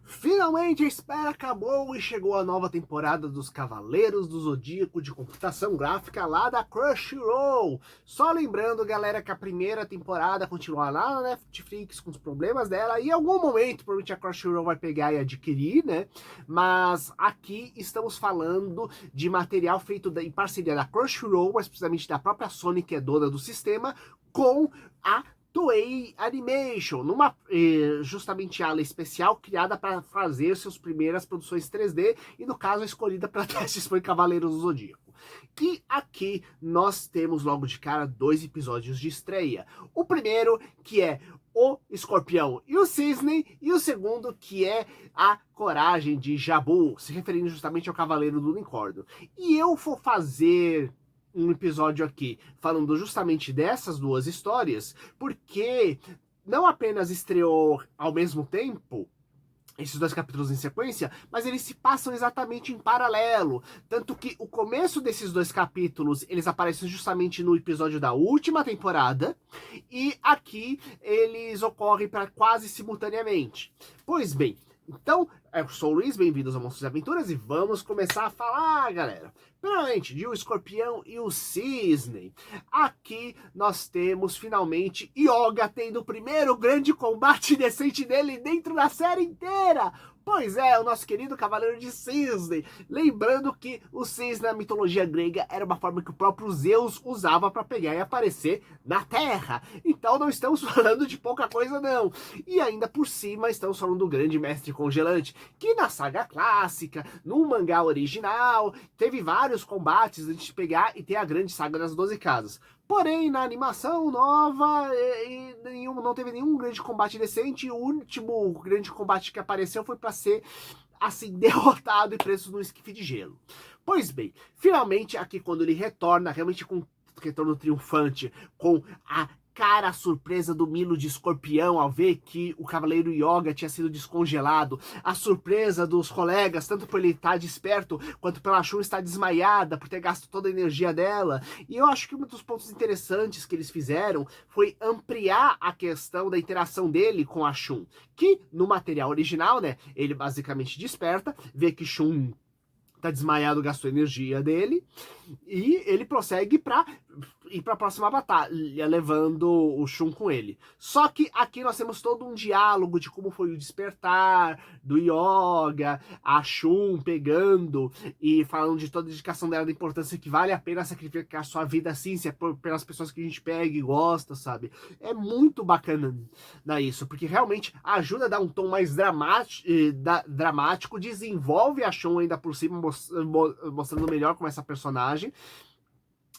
Finalmente a espera acabou e chegou a nova temporada dos Cavaleiros do Zodíaco de computação gráfica lá da Crunchyroll. Só lembrando, galera, que a primeira temporada continua lá na Netflix com os problemas dela e em algum momento provavelmente a Crunchyroll vai pegar e adquirir, né? Mas aqui estamos falando de material feito em parceria da Crunchyroll, mais precisamente da própria Sony, que é dona do sistema, com a Toei Animation, numa justamente ala especial criada para fazer suas primeiras produções 3D e no caso escolhida para testes foi Cavaleiros do Zodíaco. E aqui nós temos logo de cara 2 episódios de estreia. O primeiro que é o Escorpião e o Cisne, e o segundo que é a Coragem de Jabu, se referindo justamente ao Cavaleiro do Unicórnio. E eu vou fazer um episódio aqui falando justamente dessas duas histórias, porque não apenas estreou ao mesmo tempo esses dois capítulos em sequência, mas eles se passam exatamente em paralelo. Tanto que o começo desses dois capítulos, eles aparecem justamente no episódio da última temporada, e aqui eles ocorrem para quase simultaneamente. Pois bem, então, eu sou o Luiz, bem-vindos ao Monstros e Aventuras, e vamos começar a falar, galera. Primeiramente, de O Escorpião e o Cisne. Aqui nós temos, finalmente, Yoga tendo o primeiro grande combate decente dele dentro da série inteira. Pois é, o nosso querido Cavaleiro de Cisne. Lembrando que o cisne na mitologia grega era uma forma que o próprio Zeus usava para pegar e aparecer na Terra. Então não estamos falando de pouca coisa não. E ainda por cima estamos falando do grande mestre congelante, que na saga clássica, no mangá original, teve vários combates antes de pegar e ter a grande saga das 12 casas. Porém, na animação nova, não teve nenhum grande combate decente. O último grande combate que apareceu foi para ser, assim, derrotado e preso no esquife de gelo. Pois bem, finalmente, aqui quando ele retorna, realmente com retorno triunfante, com a cara surpresa do Milo de Escorpião ao ver que o Cavaleiro Yoga tinha sido descongelado, a surpresa dos colegas, tanto por ele estar desperto, quanto pela Shun estar desmaiada, por ter gasto toda a energia dela. E eu acho que um dos pontos interessantes que eles fizeram foi ampliar a questão da interação dele com a Shun, que no material original, né, ele basicamente desperta, vê que Shun tá desmaiado, gastou energia dele, e ele prossegue para ir para a próxima batalha, levando o Shun com ele. Só que aqui nós temos todo um diálogo de como foi o despertar do Yoga, a Shun pegando e falando de toda a dedicação dela, da importância que vale a pena sacrificar sua vida assim, se é pelas pessoas que a gente pega e gosta, sabe? É muito bacana isso, porque realmente ajuda a dar um tom mais dramático, desenvolve a Shun ainda por cima, mostrando melhor como essa personagem.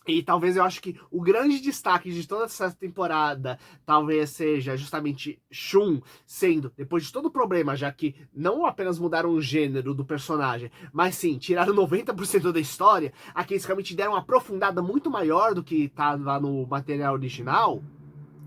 E talvez eu acho que o grande destaque de toda essa temporada talvez seja justamente Shun sendo, depois de todo o problema, já que não apenas mudaram o gênero do personagem, mas sim, tiraram 90% da história, aqui eles realmente deram uma aprofundada muito maior do que tá lá no material original.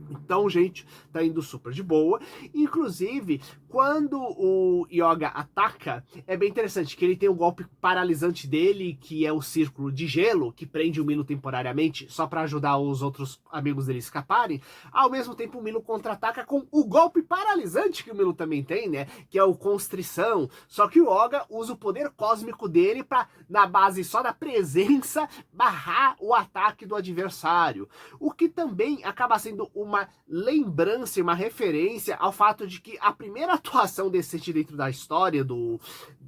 Então, gente, tá indo super de boa. Inclusive, quando o Yoga ataca, é bem interessante que ele tem o golpe paralisante dele, que é o círculo de gelo, que prende o Milo temporariamente, só para ajudar os outros amigos dele escaparem. Ao mesmo tempo, o Milo contra-ataca com o golpe paralisante que o Milo também tem, né? Que é o Constrição. Só que o Yoga usa o poder cósmico dele para, na base só da presença, barrar o ataque do adversário. O que também acaba sendo uma lembrança e uma referência ao fato de que a primeira atuação decente dentro da história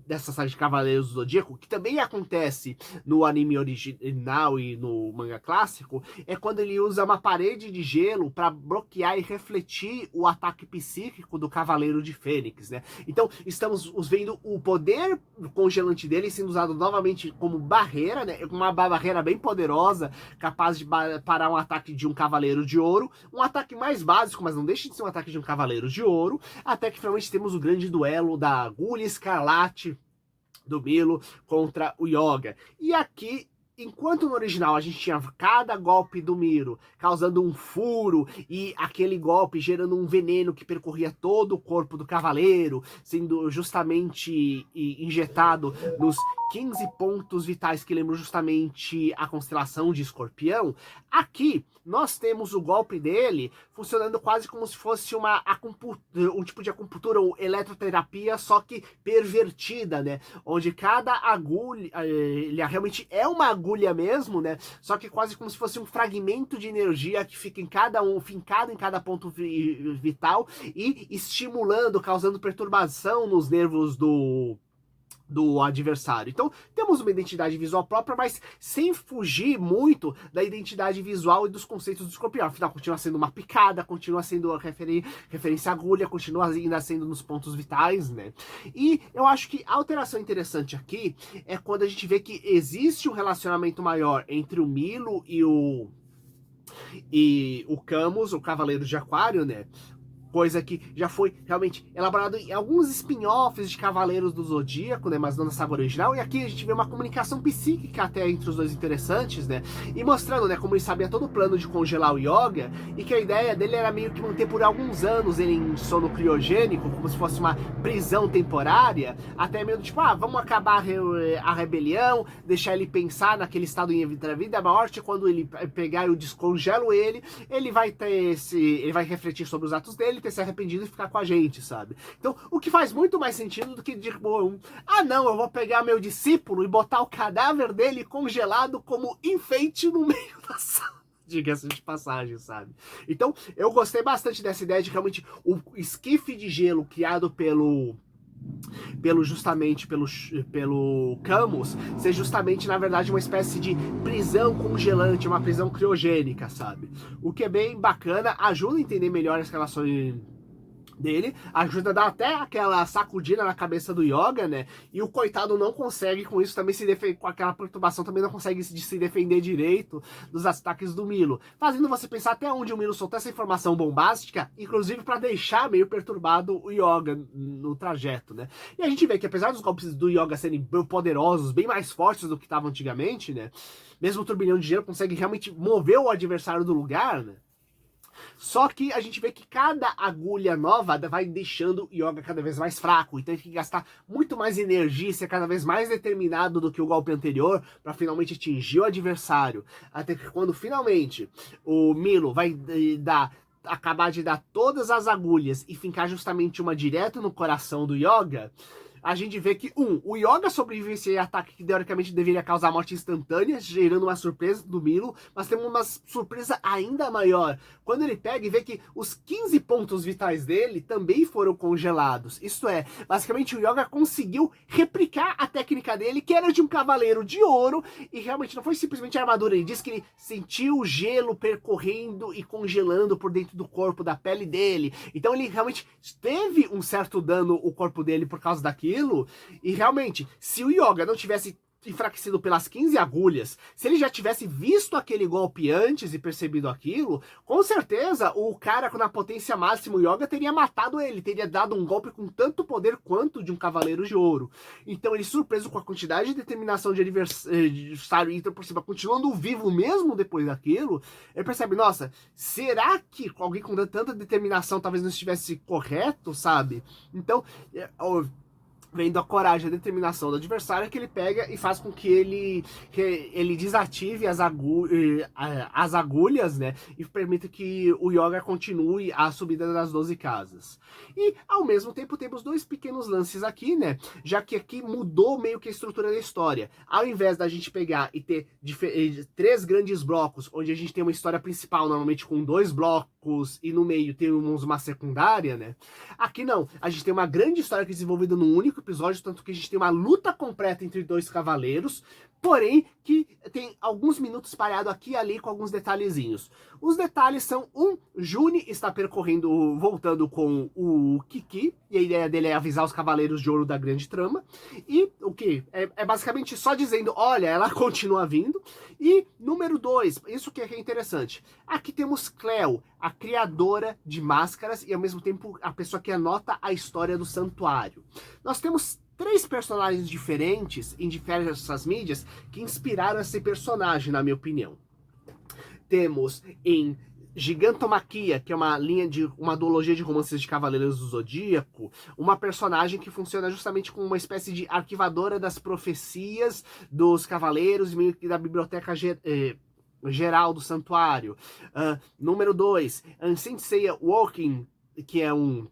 dessa saga de Cavaleiros do Zodíaco, que também acontece no anime original e no manga clássico, é quando ele usa uma parede de gelo para bloquear e refletir o ataque psíquico do Cavaleiro de Fênix, né? Então, estamos vendo o poder congelante dele sendo usado novamente como barreira, né? Uma barreira bem poderosa, capaz de parar um ataque de um Cavaleiro de Ouro, um ataque mais básico, mas não deixa de ser um ataque de um Cavaleiro de Ouro, até que finalmente temos o grande duelo da Agulha Escarlate do Milo contra o Yoga. E aqui enquanto no original a gente tinha cada golpe do Miro causando um furo e aquele golpe gerando um veneno que percorria todo o corpo do cavaleiro, sendo justamente injetado nos 15 pontos vitais que lembram justamente a constelação de Escorpião, aqui nós temos o golpe dele funcionando quase como se fosse um tipo de acupuntura ou eletroterapia, só que pervertida, né? Onde cada agulha, ele realmente é uma agulha mesmo, né? Só que quase como se fosse um fragmento de energia que fica fincado em cada ponto vital e estimulando, causando perturbação nos nervos do adversário. Então, temos uma identidade visual própria, mas sem fugir muito da identidade visual e dos conceitos do Escorpião. Afinal, continua sendo uma picada, continua sendo referência à agulha, continua ainda sendo nos pontos vitais, né? E eu acho que a alteração interessante aqui é quando a gente vê que existe um relacionamento maior entre o Milo e o Camus, o Cavaleiro de Aquário, né? Coisa que já foi realmente elaborado em alguns spin-offs de Cavaleiros do Zodíaco, né, mas não na saga original, e aqui a gente vê uma comunicação psíquica até entre os dois interessantes, né, e mostrando, né, como ele sabia todo o plano de congelar o Yoga, e que a ideia dele era meio que manter por alguns anos ele em sono criogênico, como se fosse uma prisão temporária, até meio tipo, vamos acabar a rebelião, deixar ele pensar naquele estado em vida, a morte, quando ele pegar e eu descongelo ele vai ele vai refletir sobre os atos dele, ter se arrependido e ficar com a gente, sabe? Então, o que faz muito mais sentido do que dizer, não, eu vou pegar meu discípulo e botar o cadáver dele congelado como enfeite no meio da sala. Diga-se de passagem, sabe? Então, eu gostei bastante dessa ideia de realmente o esquife de gelo criado pelo Camus, ser justamente, na verdade, uma espécie de prisão congelante, uma prisão criogênica, sabe? O que é bem bacana, ajuda a entender melhor as relações dele, ajuda a dar até aquela sacudida na cabeça do Yoga, né? E o coitado não consegue com isso também se defender, com aquela perturbação também não consegue se defender direito dos ataques do Milo, fazendo você pensar até onde o Milo soltou essa informação bombástica, inclusive para deixar meio perturbado o Yoga no trajeto, né? E a gente vê que apesar dos golpes do Yoga serem poderosos, bem mais fortes do que estavam antigamente, né? Mesmo o turbilhão de gelo consegue realmente mover o adversário do lugar, né? Só que a gente vê que cada agulha nova vai deixando o Yoga cada vez mais fraco, então ele tem que gastar muito mais energia, ser cada vez mais determinado do que o golpe anterior para finalmente atingir o adversário. Até que quando finalmente o Milo vai acabar de dar todas as agulhas e fincar justamente uma direto no coração do Yoga, a gente vê que, o Yoga sobrevive a esse ataque que teoricamente deveria causar morte instantânea, gerando uma surpresa do Milo, mas temos uma surpresa ainda maior, quando ele pega e vê que os 15 pontos vitais dele também foram congelados. Isto é, basicamente o Yoga conseguiu replicar a técnica dele, que era de um cavaleiro de ouro, e realmente não foi simplesmente a armadura, ele diz que ele sentiu o gelo percorrendo e congelando por dentro do corpo, da pele dele, então ele realmente teve um certo dano o corpo dele por causa daquilo. E realmente, se o Yoga não tivesse enfraquecido pelas 15 agulhas, se ele já tivesse visto aquele golpe antes e percebido aquilo, com certeza o cara na potência máxima, o Yoga, teria matado ele, teria dado um golpe com tanto poder quanto de um cavaleiro de ouro. Então ele, surpreso com a quantidade de determinação de adversário e por cima, continuando vivo mesmo depois daquilo, ele percebe, nossa, será que alguém com tanta determinação talvez não estivesse correto, sabe? Então, vendo a coragem, a determinação do adversário, que ele pega e faz com que ele desative as agulhas, né? E permita que o Yoga continue a subida das 12 casas. E, ao mesmo tempo, temos dois pequenos lances aqui, né? Já que aqui mudou meio que a estrutura da história. Ao invés da gente pegar e ter 3 grandes blocos, onde a gente tem uma história principal, normalmente com 2 blocos, e no meio temos uma secundária, né? Aqui não. A gente tem uma grande história que é desenvolvida num único episódio, tanto que a gente tem uma luta completa entre 2 cavaleiros, porém que tem alguns minutos parado aqui e ali com alguns detalhezinhos. Os detalhes são, Juni está voltando com o Kiki, e a ideia dele é avisar os Cavaleiros de Ouro da grande trama, e o que? É basicamente só dizendo, olha, ela continua vindo. E número 2, isso que é interessante, aqui temos Cleo, a criadora de máscaras e ao mesmo tempo a pessoa que anota a história do santuário. Nós temos 3 personagens diferentes em diversas mídias que inspiraram esse personagem, na minha opinião. Temos em Gigantomachia, que é uma duologia de romances de Cavaleiros do Zodíaco, uma personagem que funciona justamente como uma espécie de arquivadora das profecias dos Cavaleiros e meio que da biblioteca geral do santuário. Número 2, Saint Seiya Walking, que é um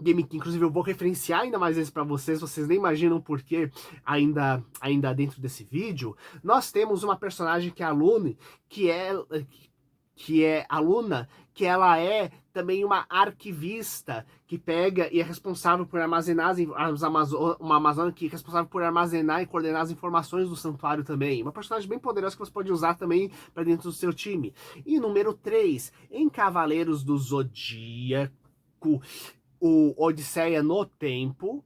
game que inclusive eu vou referenciar ainda mais vezes para vocês nem imaginam por que ainda dentro desse vídeo. Nós temos uma personagem que é a Lune, que é a Luna, que ela é também uma arquivista que pega e é responsável por armazenar uma Amazônia que é responsável por armazenar e coordenar as informações do santuário também. Uma personagem bem poderosa que você pode usar também para dentro do seu time. E número 3, em Cavaleiros do Zodíaco, o Odisseia no Tempo,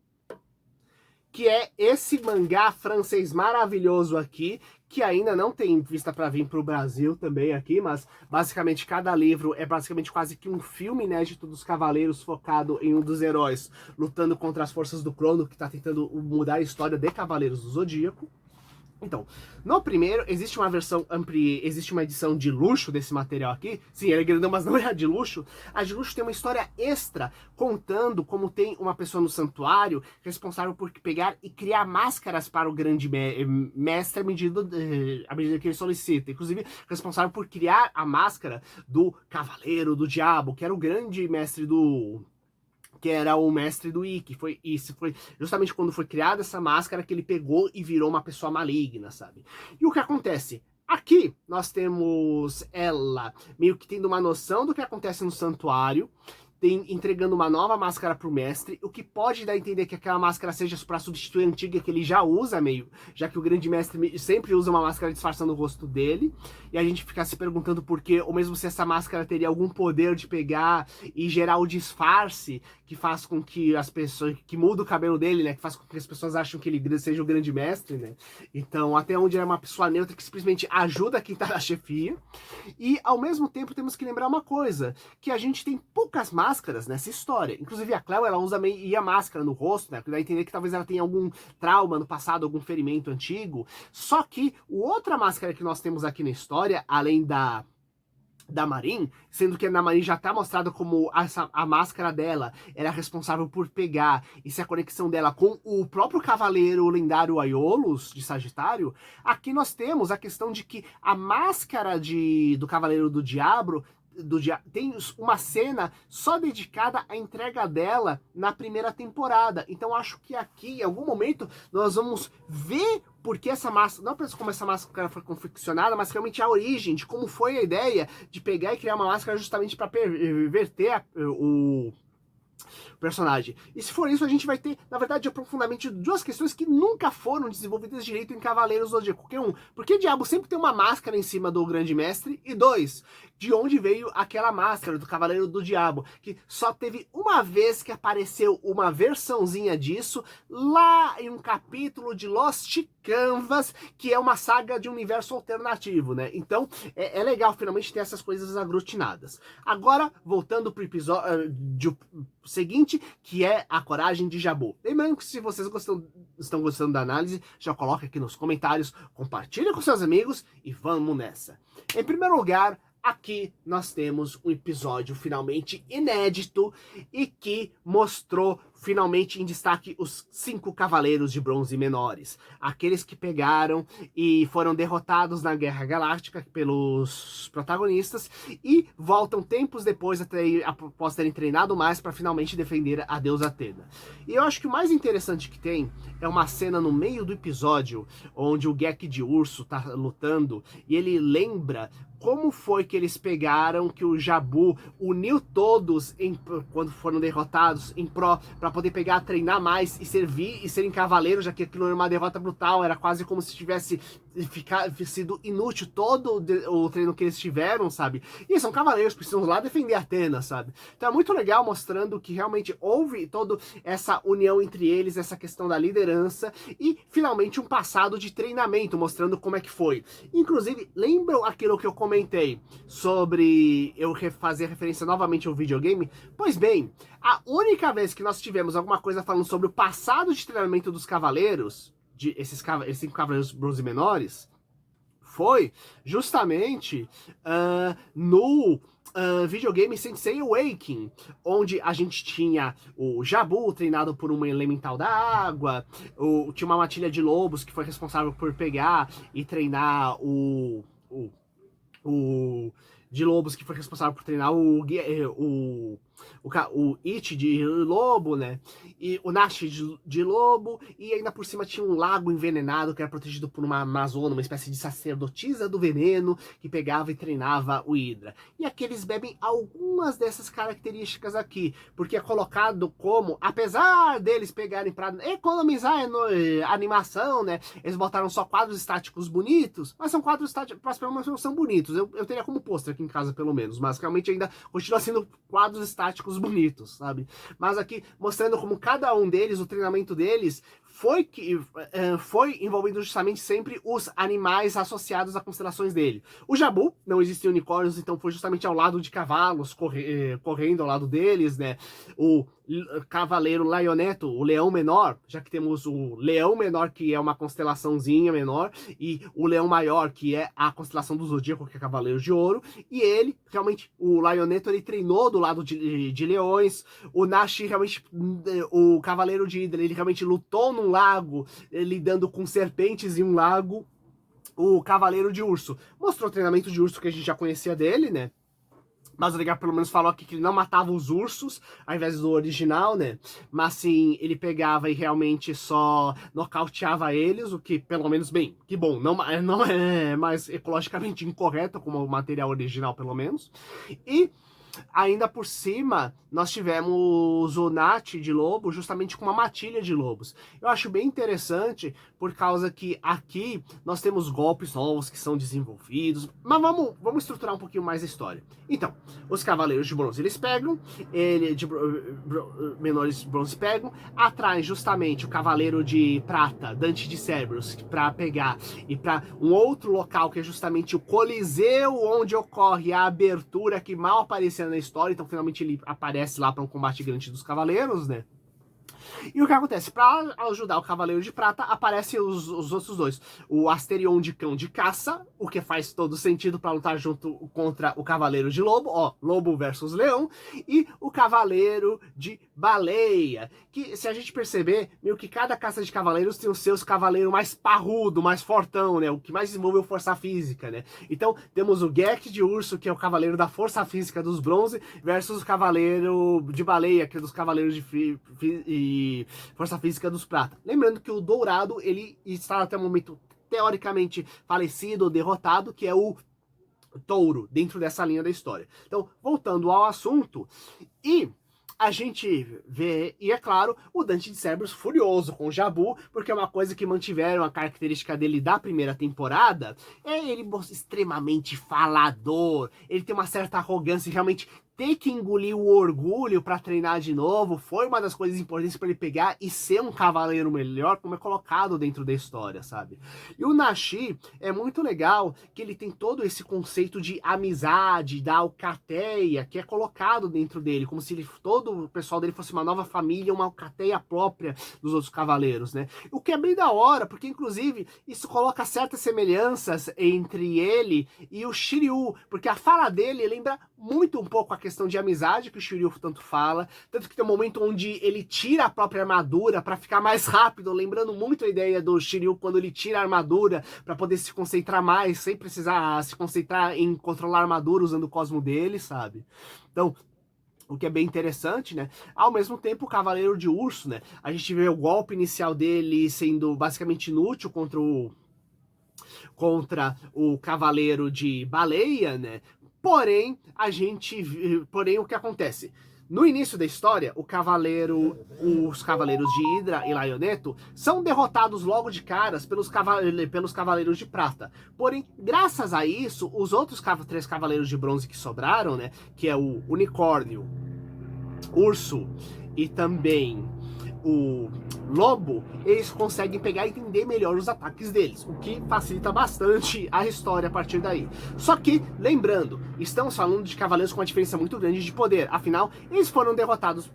que é esse mangá francês maravilhoso aqui, que ainda não tem vista para vir para o Brasil também aqui, mas basicamente cada livro é basicamente quase que um filme inédito dos cavaleiros focado em um dos heróis lutando contra as forças do Crono, que está tentando mudar a história de Cavaleiros do Zodíaco. Então, no primeiro, existe uma edição de luxo desse material aqui. Sim, ele é grandão, mas não é a de luxo. A de luxo tem uma história extra, contando como tem uma pessoa no santuário responsável por pegar e criar máscaras para o grande mestre à medida que ele solicita. Inclusive, responsável por criar a máscara do Cavaleiro do Diabo, que era o grande mestre que era o mestre do Ikki. Isso foi justamente quando foi criada essa máscara que ele pegou e virou uma pessoa maligna, sabe? E o que acontece? Aqui nós temos ela meio que tendo uma noção do que acontece no santuário, entregando uma nova máscara pro mestre, o que pode dar a entender que aquela máscara seja para substituir a antiga que ele já usa já que o grande mestre sempre usa uma máscara disfarçando o rosto dele, e a gente fica se perguntando por quê, ou mesmo se essa máscara teria algum poder de pegar e gerar o disfarce que faz com que as pessoas, que muda o cabelo dele, né, que faz com que as pessoas achem que ele seja o grande mestre, né. Então, até onde é uma pessoa neutra que simplesmente ajuda quem tá na chefia. E ao mesmo tempo temos que lembrar uma coisa, que a gente tem poucas máscaras nessa história. Inclusive a Cleo, ela usa meio a máscara no rosto, né, que dá a entender que talvez ela tenha algum trauma no passado, algum ferimento antigo. Só que outra máscara que nós temos aqui na história, além da Marin, sendo que a Marin já está mostrada como a máscara dela era responsável por pegar e se a conexão dela com o próprio cavaleiro lendário Aiolos de Sagitário. Aqui nós temos a questão de que a máscara do Cavaleiro do Diabo tem uma cena só dedicada à entrega dela na primeira temporada. Então acho que aqui, em algum momento, nós vamos ver porque essa máscara, não apenas como essa máscara foi confeccionada, mas realmente a origem de como foi a ideia de pegar e criar uma máscara justamente para perverter o personagem. E se for isso, a gente vai ter, na verdade, aprofundamento de duas questões que nunca foram desenvolvidas direito em Cavaleiros do Zodíaco. Por que diabo sempre tem uma máscara em cima do Grande Mestre? E 2, de onde veio aquela máscara do Cavaleiro do Diabo? Que só teve uma vez que apareceu uma versãozinha disso, lá em um capítulo de Lost Canvas, que é uma saga de um universo alternativo, né? Então, é legal finalmente ter essas coisas aglutinadas. Agora, voltando pro episódio seguinte, que é a Coragem de Jabu. Lembrando que se vocês estão gostando da análise, já coloca aqui nos comentários, compartilha com seus amigos e vamos nessa. Em primeiro lugar, aqui nós temos um episódio finalmente inédito e que mostrou finalmente em destaque os 5 Cavaleiros de Bronze menores. Aqueles que pegaram e foram derrotados na Guerra Galáctica pelos protagonistas e voltam tempos depois após terem treinado mais para finalmente defender a deusa Atena. E eu acho que o mais interessante que tem é uma cena no meio do episódio onde o Gek de Urso tá lutando e ele lembra como foi que eles pegaram, que o Jabu uniu todos quando foram derrotados em pró para poder pegar, treinar mais e servir e serem cavaleiros, já que aquilo era uma derrota brutal, era quase como se tivesse sido inútil todo o treino que eles tiveram, sabe? E são cavaleiros, precisam lá defender Atena, sabe? Então é muito legal mostrando que realmente houve toda essa união entre eles, essa questão da liderança e finalmente um passado de treinamento, mostrando como é que foi. Inclusive, lembram aquilo que eu comentei sobre eu fazer referência novamente ao videogame? Pois bem, A única vez que nós tivemos alguma coisa falando sobre o passado de treinamento dos cavaleiros, esses 5 cavaleiros bronze menores, foi justamente no videogame Sensei Awakening, onde a gente tinha o Jabu treinado por um elemental da água, tinha uma matilha de lobos que foi responsável por pegar e treinar o de lobos, que foi responsável por treinar o It de lobo, né? E o Nash de lobo, e ainda por cima tinha um lago envenenado que era protegido por uma amazona, uma espécie de sacerdotisa do veneno, que pegava e treinava o Hydra. E aqui eles bebem algumas dessas características aqui, porque é colocado como, apesar deles pegarem para economizar a animação, né? Eles botaram só quadros estáticos bonitos, mas são quadros estáticos, pelo menos não são bonitos. Eu teria como pôster aqui em casa, pelo menos, mas realmente ainda continua sendo quadros estáticos bonitos, sabe? Mas aqui mostrando como cada um deles, o treinamento deles foi envolvendo justamente sempre os animais associados a constelações dele. O Jabu, não existiam unicórnios, então foi justamente ao lado de cavalos, correndo ao lado deles, né? O cavaleiro Lioneto, o leão menor, já que temos o leão menor, que é uma constelaçãozinha menor, e o leão maior, que é a constelação do Zodíaco, que é Cavaleiro de Ouro, e ele, realmente, o Lioneto, ele treinou do lado de leões, o Nash, realmente, o Cavaleiro de Hydra, ele realmente lutou num lago, lidando com serpentes em um lago. O Cavaleiro de Urso mostrou o treinamento de urso que a gente já conhecia dele, né? Mas o Edgar pelo menos falou aqui que ele não matava os ursos, ao invés do original, né? Mas sim, ele pegava e realmente só nocauteava eles, o que pelo menos, bem, que bom, não é mais ecologicamente incorreto como o material original, pelo menos. E ainda por cima, nós tivemos o Nat de lobo justamente com uma matilha de lobos. Eu acho bem interessante, por causa que aqui nós temos golpes novos que são desenvolvidos. Mas vamos estruturar um pouquinho mais a história. Então, os cavaleiros de bronze, eles pegam, menores de bronze pegam, atraem justamente o cavaleiro de prata, Dante de Cerberus, para pegar e para um outro local, que é justamente o Coliseu, onde ocorre a abertura que mal aparecia na história. Então finalmente ele aparece lá para um combate grande dos cavaleiros, né? E o que acontece? Para ajudar o Cavaleiro de Prata, aparecem os outros dois. O Asterion de Cão de Caça, o que faz todo sentido para lutar junto contra o Cavaleiro de Lobo, ó, Lobo versus Leão, e o Cavaleiro de Baleia, que se a gente perceber, meio que cada caça de cavaleiros tem os seus cavaleiros mais parrudo, mais fortão, né? O que mais desenvolveu força física, né? Então, temos o Gek de Urso, que é o Cavaleiro da Força Física dos Bronze, versus o Cavaleiro de Baleia, que é dos Cavaleiros de Força Física dos Prata. Lembrando que o Dourado, ele está até o momento teoricamente falecido ou derrotado, que é o Touro, dentro dessa linha da história. Então, voltando ao assunto, e a gente vê, e é claro, o Dante de Cerberus furioso com o Jabu, porque é uma coisa que mantiveram a característica dele da primeira temporada, é ele extremamente falador, ele tem uma certa arrogância, realmente ter que engolir o orgulho para treinar de novo foi uma das coisas importantes para ele pegar e ser um cavaleiro melhor, como é colocado dentro da história, sabe? E o Nashi é muito legal que ele tem todo esse conceito de amizade, da alcateia, que é colocado dentro dele, como se todo o pessoal dele fosse uma nova família, uma alcateia própria dos outros cavaleiros, né? O que é bem da hora, porque inclusive isso coloca certas semelhanças entre ele e o Shiryu, porque a fala dele lembra muito um pouco a questão de amizade que o Shiryu tanto fala, tanto que tem um momento onde ele tira a própria armadura para ficar mais rápido, lembrando muito a ideia do Shiryu quando ele tira a armadura para poder se concentrar mais, sem precisar se concentrar em controlar a armadura usando o cosmo dele, sabe? Então, o que é bem interessante, né? Ao mesmo tempo, o Cavaleiro de Urso, né? A gente vê o golpe inicial dele sendo basicamente inútil contra o Cavaleiro de Baleia, né? Porém, o que acontece? No início da história, os Cavaleiros de Hydra e Lioneto são derrotados logo de caras pelos Cavaleiros de Prata. Porém, graças a isso, os outros 3 Cavaleiros de Bronze que sobraram, né, que é o Unicórnio, Urso e também o lobo, eles conseguem pegar e entender melhor os ataques deles, o que facilita bastante a história a partir daí. Só que, lembrando, estamos falando de cavaleiros com uma diferença muito grande de poder, afinal, eles foram derrotados,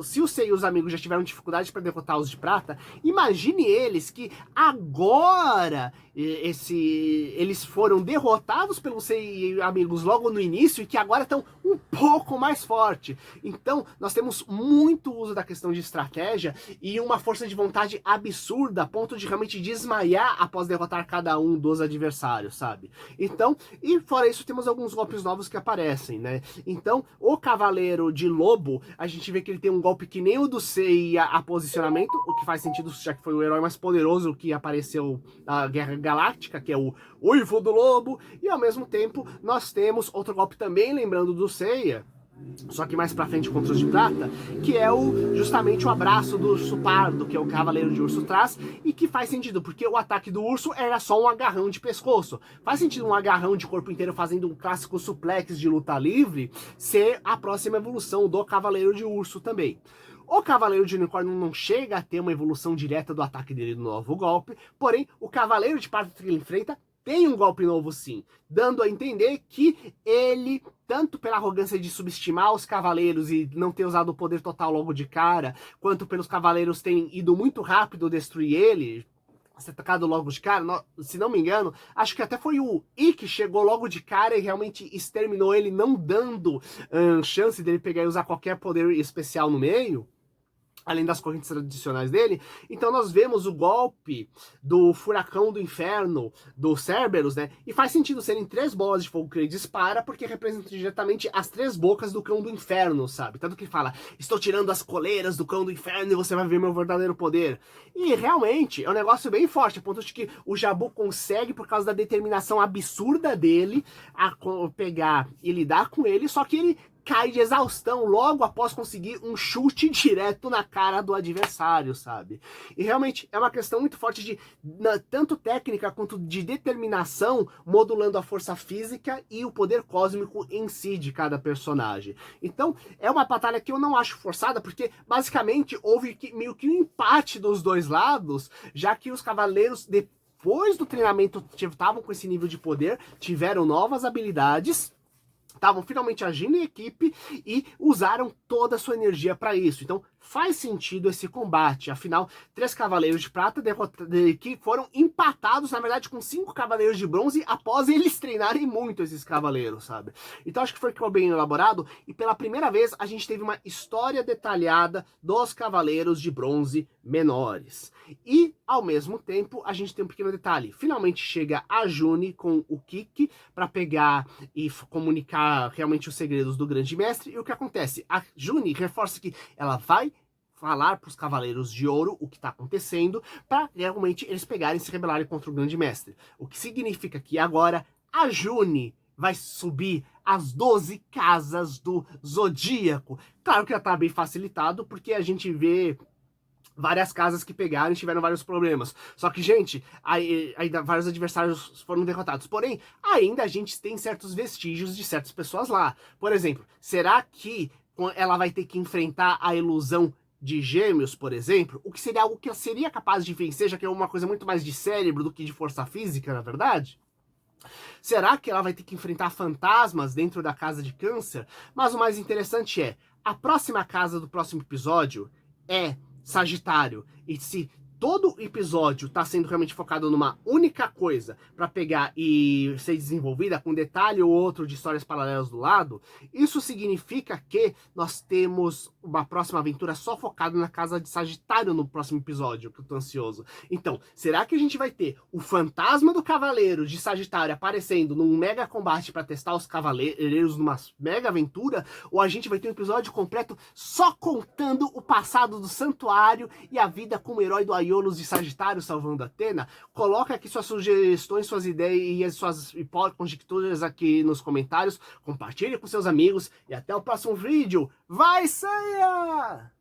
se o Sei e os amigos já tiveram dificuldade para derrotar os de prata, imagine eles que agora eles foram derrotados pelos Sei e amigos logo no início e que agora estão um pouco mais forte. Então, nós temos muito uso da questão de estratégia e uma força de vontade absurda, a ponto de realmente desmaiar após derrotar cada um dos adversários, sabe? Então, e fora isso, temos alguns golpes novos que aparecem, né? Então, o Cavaleiro de Lobo, a gente vê que ele tem um golpe que nem o do Sei a posicionamento, o que faz sentido, já que foi o herói mais poderoso que apareceu na Guerra Galáctica, que é o Uivo do Lobo, e ao mesmo tempo nós temos outro golpe também, lembrando do Seiya, só que mais pra frente contra os de prata, que é justamente o abraço do urso pardo, que é o Cavaleiro de Urso traz, e que faz sentido, porque o ataque do urso era só um agarrão de pescoço. Faz sentido um agarrão de corpo inteiro fazendo um clássico suplex de luta livre ser a próxima evolução do Cavaleiro de Urso também. O Cavaleiro de Unicórnio não chega a ter uma evolução direta do ataque dele no novo golpe, porém, o Cavaleiro de Prata que ele enfrenta tem um golpe novo sim, dando a entender que ele, tanto pela arrogância de subestimar os cavaleiros e não ter usado o poder total logo de cara, quanto pelos cavaleiros terem ido muito rápido destruir ele, ser atacado logo de cara, se não me engano, acho que até foi o I que chegou logo de cara e realmente exterminou ele, não dando chance dele pegar e usar qualquer poder especial no meio, além das correntes tradicionais dele. Então nós vemos o golpe do Furacão do Inferno, do Cerberus, né? E faz sentido serem 3 bolas de fogo que ele dispara, porque representa diretamente as 3 bocas do Cão do Inferno, sabe? Tanto que fala, estou tirando as coleiras do Cão do Inferno e você vai ver meu verdadeiro poder. E realmente é um negócio bem forte, a ponto de que o Jabu consegue, por causa da determinação absurda dele, a pegar e lidar com ele, só que ele cai de exaustão logo após conseguir um chute direto na cara do adversário, sabe? E realmente é uma questão muito forte de tanto técnica quanto de determinação, modulando a força física e o poder cósmico em si de cada personagem. Então é uma batalha que eu não acho forçada, porque basicamente houve meio que um empate dos dois lados, já que os cavaleiros, depois do treinamento, estavam com esse nível de poder, tiveram novas habilidades, estavam finalmente agindo em equipe e usaram toda a sua energia para isso. Então faz sentido esse combate. Afinal, 3 cavaleiros de prata que foram empatados, na verdade, com 5 cavaleiros de bronze após eles treinarem muito esses cavaleiros, sabe? Então acho que ficou bem elaborado e pela primeira vez a gente teve uma história detalhada dos cavaleiros de bronze menores. E, ao mesmo tempo, a gente tem um pequeno detalhe. Finalmente chega a June com o Kiki para pegar e comunicar realmente os segredos do Grande Mestre. E o que acontece? A June reforça que ela vai falar para os Cavaleiros de Ouro o que está acontecendo, para realmente eles pegarem e se rebelarem contra o Grande Mestre. O que significa que agora a June vai subir as 12 casas do Zodíaco. Claro que já está bem facilitado, porque a gente vê várias casas que pegaram e tiveram vários problemas. Só que, gente, ainda vários adversários foram derrotados. Porém, ainda a gente tem certos vestígios de certas pessoas lá. Por exemplo, será que ela vai ter que enfrentar a ilusão de Gêmeos, por exemplo, o que seria algo que ela seria capaz de vencer, já que é uma coisa muito mais de cérebro do que de força física, na verdade? Será que ela vai ter que enfrentar fantasmas dentro da casa de Câncer? Mas o mais interessante é, a próxima casa do próximo episódio é Sagitário. E se todo episódio está sendo realmente focado numa única coisa para pegar e ser desenvolvida com um detalhe ou outro de histórias paralelas do lado, isso significa que nós temos uma próxima aventura só focada na casa de Sagitário no próximo episódio, que eu tô ansioso. Então, será que a gente vai ter o fantasma do Cavaleiro de Sagitário aparecendo num mega combate para testar os cavaleiros numa mega aventura? Ou a gente vai ter um episódio completo só contando o passado do santuário e a vida como herói do Aiolos de Sagitário salvando Athena? Coloca aqui suas sugestões, suas ideias, suas conjecturas aqui nos comentários. Compartilhe com seus amigos e até o próximo vídeo. Vai, Seiya!